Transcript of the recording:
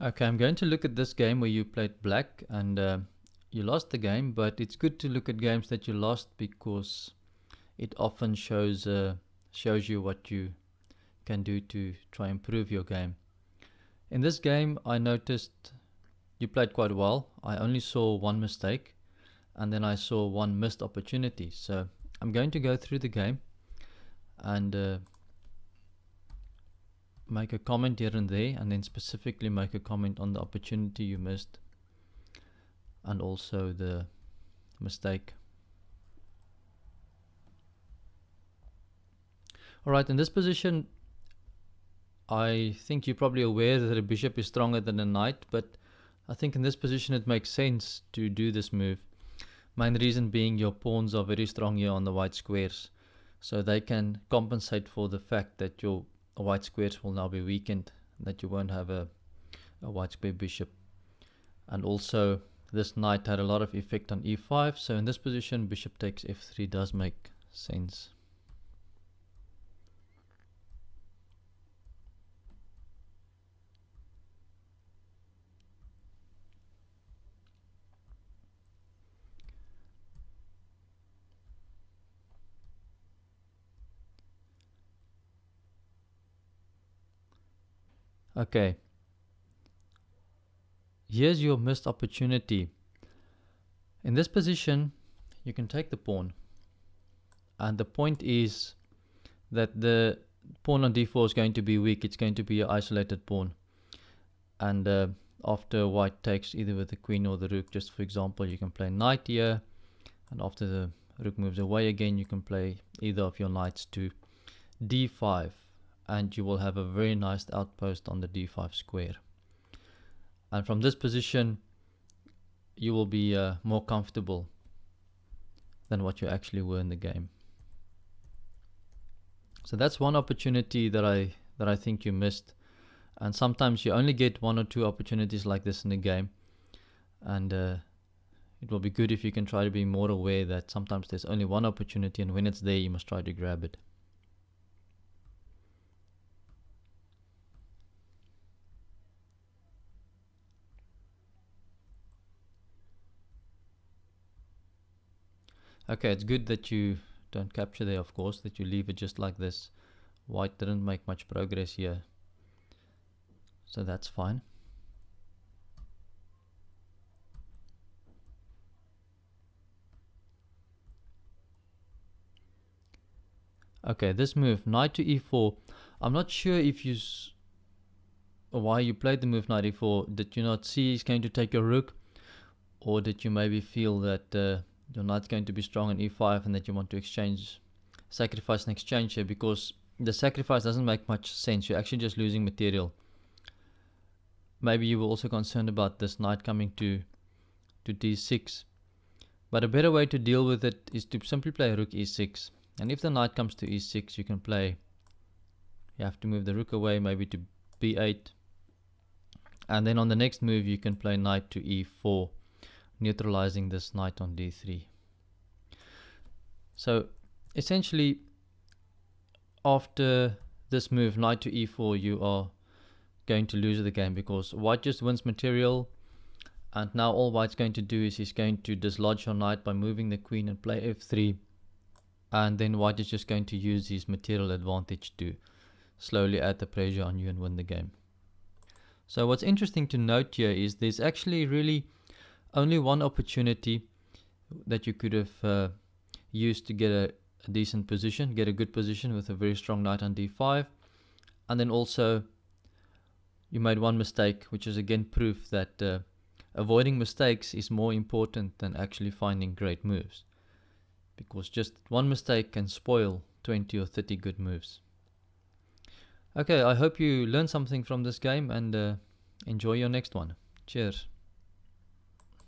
Okay, I'm going to look at this game where you played black and you lost the game, but it's good to look at games that you lost because it often shows you what you can do to try and improve your game. In this game, I noticed you played quite well. I only saw one mistake and then I saw one missed opportunity. So I'm going to go through the game and make a comment here and there, and then specifically make a comment on the opportunity you missed and also the mistake. Alright, in this position I think you're probably aware that a bishop is stronger than a knight, but I think in this position it makes sense to do this move. Main reason being your pawns are very strong here on the white squares, so they can compensate for the fact that your white squares will now be weakened, that you won't have a white square bishop. And also this knight had a lot of effect on e5, so in this position bishop takes f3 does make sense. Okay, here's your missed opportunity. In this position you can take the pawn, and the point is that the pawn on d4 is going to be weak. It's going to be an isolated pawn, and after white takes either with the queen or the rook, just for example, you can play knight here, and after the rook moves away again you can play either of your knights to d5, and you will have a very nice outpost on the d5 square. And from this position you will be more comfortable than what you actually were in the game. So that's one opportunity that I think you missed, and sometimes you only get one or two opportunities like this in the game, and it will be good if you can try to be more aware that sometimes there's only one opportunity, and when it's there you must try to grab it. Okay, it's good that you don't capture there, of course, that you leave it just like this. White didn't make much progress here, so that's fine. Okay, this move, knight to e4, I'm not sure if why you played the move knight e4. Did you not see he's going to take your rook, or did you maybe feel that your knight's going to be strong on e5 and that you want to sacrifice and exchange here? Because the sacrifice doesn't make much sense. You're actually just losing material. Maybe you were also concerned about this knight coming to d6, but a better way to deal with it is to simply play rook e6, and if the knight comes to e6 you have to move the rook away, maybe to b8, and then on the next move you can play knight to e4, neutralizing this knight on d3. So essentially after this move knight to e4 you are going to lose the game, because white just wins material, and now all white's going to do is he's going to dislodge your knight by moving the queen and play f3, and then white is just going to use his material advantage to slowly add the pressure on you and win the game. So what's interesting to note here is there's actually really only one opportunity that you could have used to get a decent position, get a good position with a very strong knight on d5, and then also you made one mistake, which is again proof that avoiding mistakes is more important than actually finding great moves, because just one mistake can spoil 20 or 30 good moves. Okay, I hope you learned something from this game, and enjoy your next one. Cheers.